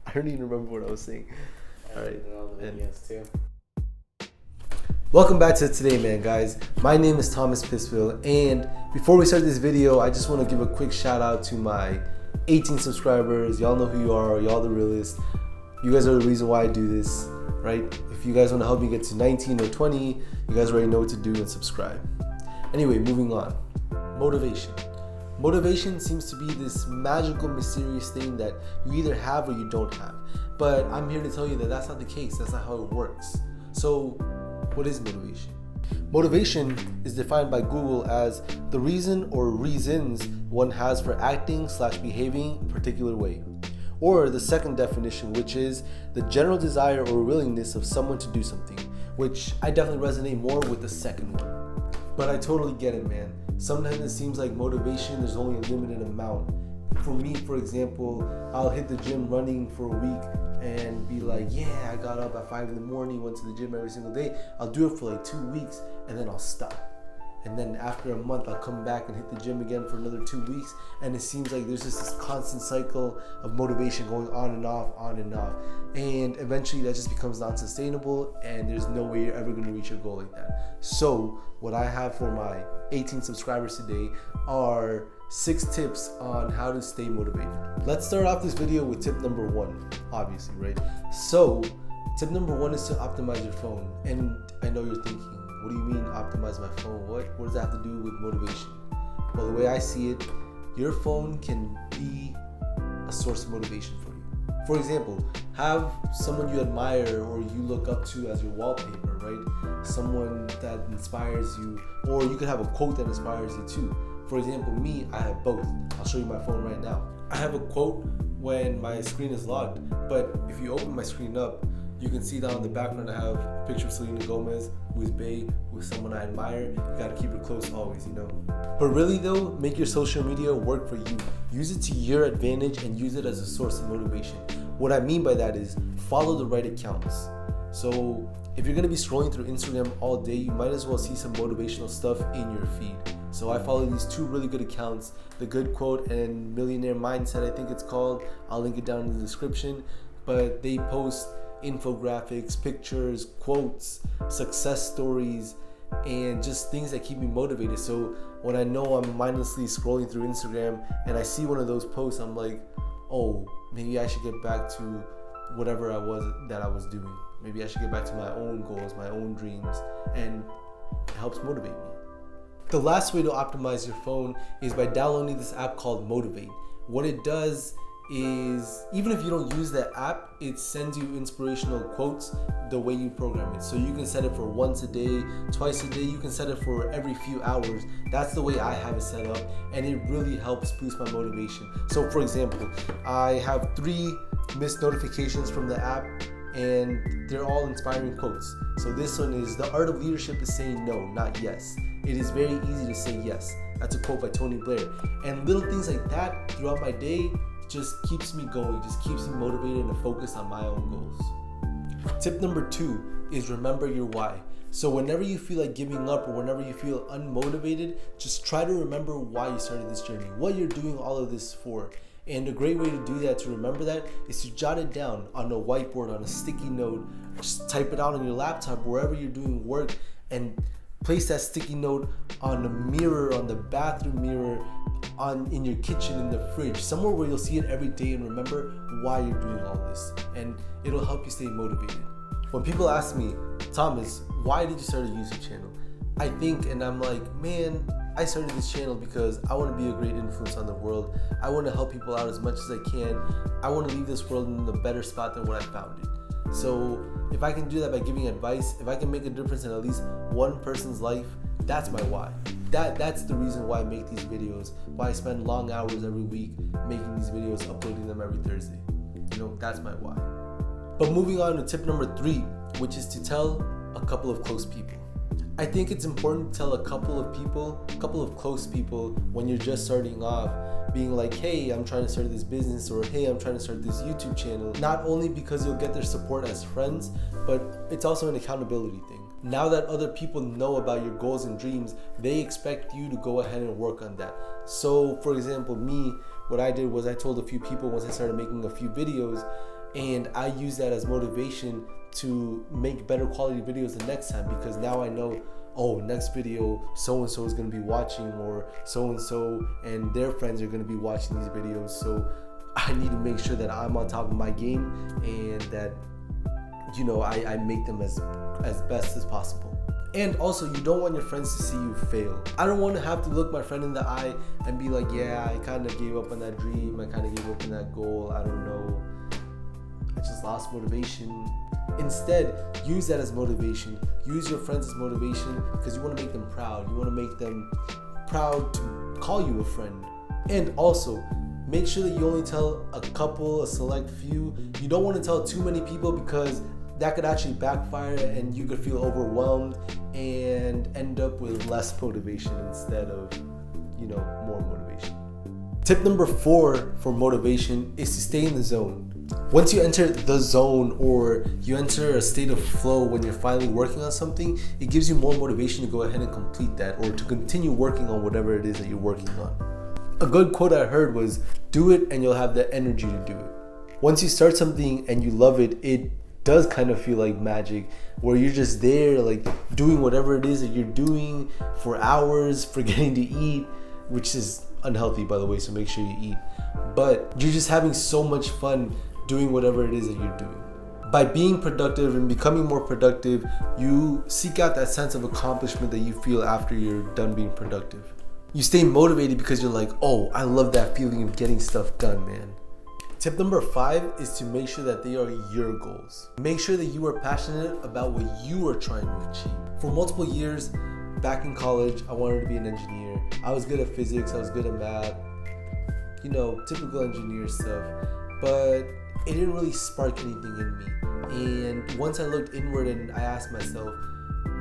I don't even remember what I was saying. All right. Too. Welcome back to Today Man, guys. My name is Thomas Pisville, and before we start this video, I just want to give a quick shout out to my 18 subscribers. Y'all know who you are. Y'all the realest. You guys are the reason why I do this, right? If you guys want to help me get to 19 or 20, you guys already know what to do and subscribe. Anyway, moving on. Motivation. Motivation seems to be this magical, mysterious thing that you either have or you don't have. But I'm here to tell you that that's not the case. That's not how it works. So, what is motivation? Motivation is defined by Google as the reason or reasons one has for acting/behaving a particular way. Or the second definition, which is the general desire or willingness of someone to do something, which I definitely resonate more with the second one. But I totally get it, man. Sometimes it seems like motivation, there's only a limited amount. For me, for example, I'll hit the gym running for a week and be like, yeah, I got up at 5 in the morning, went to the gym every single day. I'll do it for like 2 weeks and then I'll stop. And then after a month, I'll come back and hit the gym again for another 2 weeks. And it seems like there's just this constant cycle of motivation going on and off, on and off. And eventually that just becomes non-sustainable and there's no way you're ever gonna reach your goal like that. So what I have for my 18 subscribers today are 6 tips on how to stay motivated. Let's start off this video with tip number 1, obviously, right? So tip number 1 is to optimize your phone. And I know you're thinking, what do you mean optimize my phone? What does that have to do with motivation? Well, the way I see it, your phone can be a source of motivation for you. For example, have someone you admire or you look up to as your wallpaper, right? Someone that inspires you, or you could have a quote that inspires you too. For example, me, I have both. I'll show you my phone right now. I have a quote when my screen is locked, but if you open my screen up, you can see down in the background I have a picture of Selena Gomez, who is bae, who is someone I admire. You gotta keep her close always, you know. But really though, make your social media work for you. Use it to your advantage and use it as a source of motivation. What I mean by that is follow the right accounts. So if you're gonna be scrolling through Instagram all day, you might as well see some motivational stuff in your feed. So I follow these 2 really good accounts, The Good Quote and Millionaire Mindset, I think it's called. I'll link it down in the description. But they post infographics, pictures, quotes, success stories, and just things that keep me motivated. So when I know I'm mindlessly scrolling through Instagram and I see one of those posts, I'm like, oh, maybe I should get back to whatever I was doing. Maybe I should get back to my own goals, my own dreams, and it helps motivate me. The last way to optimize your phone is by downloading this app called Motivate. What it does is, even if you don't use that app, it sends you inspirational quotes the way you program it. So you can set it for once a day, twice a day, you can set it for every few hours. That's the way I have it set up, and it really helps boost my motivation. So for example, I have 3 missed notifications from the app, and they're all inspiring quotes. So this one is, the art of leadership is saying no, not yes. It is very easy to say yes. That's a quote by Tony Blair. And little things like that throughout my day just keeps me going, just keeps me motivated and focused on my own goals. Tip number 2 is remember your why. So whenever you feel like giving up or whenever you feel unmotivated, just try to remember why you started this journey, what you're doing all of this for. And a great way to do that, to remember that, is to jot it down on a whiteboard, on a sticky note, just type it out on your laptop, wherever you're doing work, and place that sticky note on the mirror, on the bathroom mirror, in your kitchen, in the fridge, somewhere where you'll see it every day and remember why you're doing all this. And it'll help you stay motivated. When people ask me, Thomas, why did you start a YouTube channel? I think, and I'm like, man, I started this channel because I want to be a great influence on the world. I want to help people out as much as I can. I want to leave this world in a better spot than what I found it. So if I can do that by giving advice, if I can make a difference in at least one person's life, that's my why. That's the reason why I make these videos, why I spend long hours every week making these videos, uploading them every Thursday. You know, that's my why. But moving on to tip number 3, which is to tell a couple of close people. I think it's important to tell a couple of close people when you're just starting off, being like, hey, I'm trying to start this business, or hey, I'm trying to start this YouTube channel. Not only because you'll get their support as friends, but it's also an accountability thing. Now that other people know about your goals and dreams, they expect you to go ahead and work on that. So for example, me, what I did was I told a few people once I started making a few videos, and I use that as motivation to make better quality videos the next time, because now I know, oh, next video so-and-so is going to be watching, or so-and-so and their friends are going to be watching these videos, so I need to make sure that I'm on top of my game and that, you know, I make them as best as possible. And also, you don't want your friends to see you fail. I don't want to have to look my friend in the eye and be like, yeah, I kind of gave up on that dream, I kind of gave up on that goal, I don't know, I just lost motivation. Instead, use that as motivation. Use your friends as motivation, because you want to make them proud. You want to make them proud to call you a friend. And also, make sure that you only tell a select few. You don't want to tell too many people, because that could actually backfire and you could feel overwhelmed and end up with less motivation instead of, you know, more motivation. Tip number 4 for motivation is to stay in the zone. Once you enter the zone, or you enter a state of flow when you're finally working on something, it gives you more motivation to go ahead and complete that, or to continue working on whatever it is that you're working on. A good quote I heard was, do it and you'll have the energy to do it. Once you start something and you love it, it does kind of feel like magic, where you're just there like doing whatever it is that you're doing for hours, forgetting to eat, which is unhealthy, by the way, so make sure you eat. But you're just having so much fun doing whatever it is that you're doing. By being productive and becoming more productive, you seek out that sense of accomplishment that you feel after you're done being productive. You stay motivated because you're like, oh, I love that feeling of getting stuff done, man. Tip number 5 is to make sure that they are your goals. Make sure that you are passionate about what you are trying to achieve. For multiple years, back in college, I wanted to be an engineer. I was good at physics, I was good at math, you know, typical engineer stuff. But it didn't really spark anything in me. And once I looked inward and I asked myself,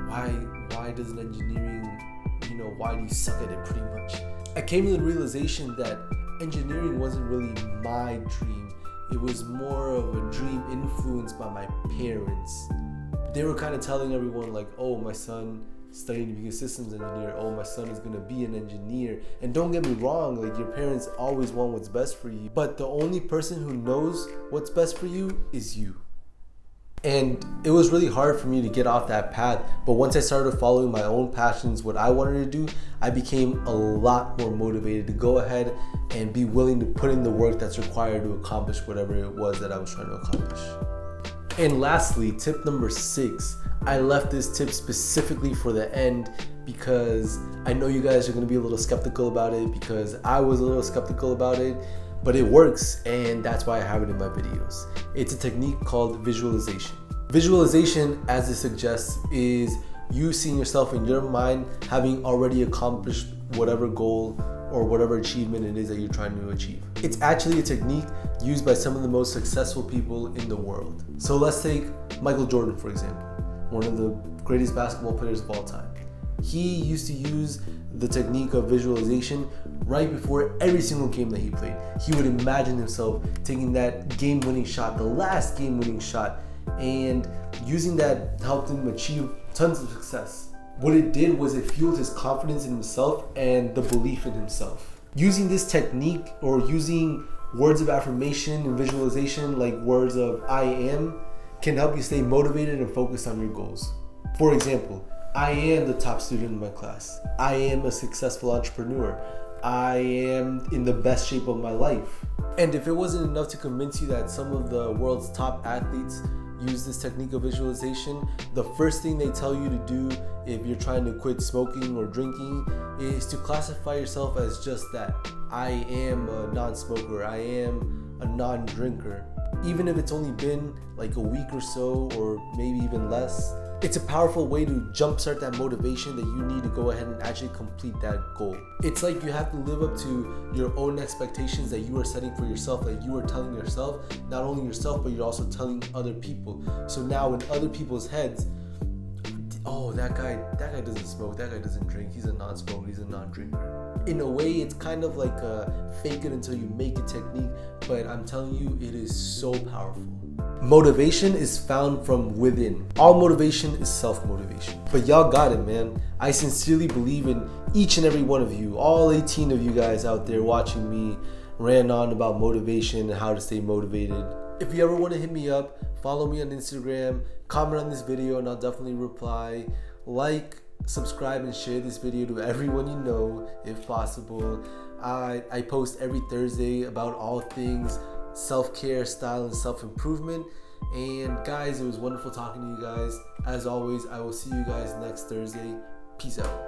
why doesn't engineering, you know, why do you suck at it pretty much? I came to the realization that engineering wasn't really my dream. It was more of a dream influenced by my parents. They were kind of telling everyone like, oh, my son studying to be a systems engineer, oh, my son is gonna be an engineer. And don't get me wrong, like, your parents always want what's best for you, but the only person who knows what's best for you is you. And it was really hard for me to get off that path, but once I started following my own passions, what I wanted to do, I became a lot more motivated to go ahead and be willing to put in the work that's required to accomplish whatever it was that I was trying to accomplish. And lastly, tip number 6, I left this tip specifically for the end because I know you guys are going to be a little skeptical about it, because I was a little skeptical about it, but it works, and that's why I have it in my videos. It's a technique called visualization. Visualization, as it suggests, is you seeing yourself in your mind having already accomplished whatever goal or whatever achievement it is that you're trying to achieve. It's actually a technique used by some of the most successful people in the world. So let's take Michael Jordan, for example, one of the greatest basketball players of all time. He used to use the technique of visualization right before every single game that he played. He would imagine himself taking that game-winning shot, the last game-winning shot, and using that helped him achieve tons of success. What it did was it fueled his confidence in himself and the belief in himself. Using this technique, or using words of affirmation and visualization like words of I am, can help you stay motivated and focused on your goals. For example, I am the top student in my class. I am a successful entrepreneur. I am in the best shape of my life. And if it wasn't enough to convince you that some of the world's top athletes use this technique of visualization, the first thing they tell you to do if you're trying to quit smoking or drinking is to classify yourself as just that. I am a non-smoker. I am a non-drinker. Even if it's only been like a week or so, or maybe even less, it's a powerful way to jumpstart that motivation that you need to go ahead and actually complete that goal. It's like you have to live up to your own expectations that you are setting for yourself, that you are telling yourself, not only yourself, but you're also telling other people. So now in other people's heads, oh, that guy doesn't smoke, that guy doesn't drink, he's a non-smoker, he's a non-drinker. In a way, it's kind of like a fake it until you make it technique, but I'm telling you, it is so powerful. Motivation is found from within. All motivation is self-motivation. But y'all got it, man. I sincerely believe in each and every one of you, all 18 of you guys out there watching me. ran on about motivation and how to stay motivated. If you ever want to hit me up, follow me on Instagram, comment on this video, and I'll definitely reply. Like, subscribe, and share this video to everyone you know if possible. I post every Thursday about all things self-care, style, and self-improvement. And guys, it was wonderful talking to you guys. As always, I will see you guys next Thursday. Peace out.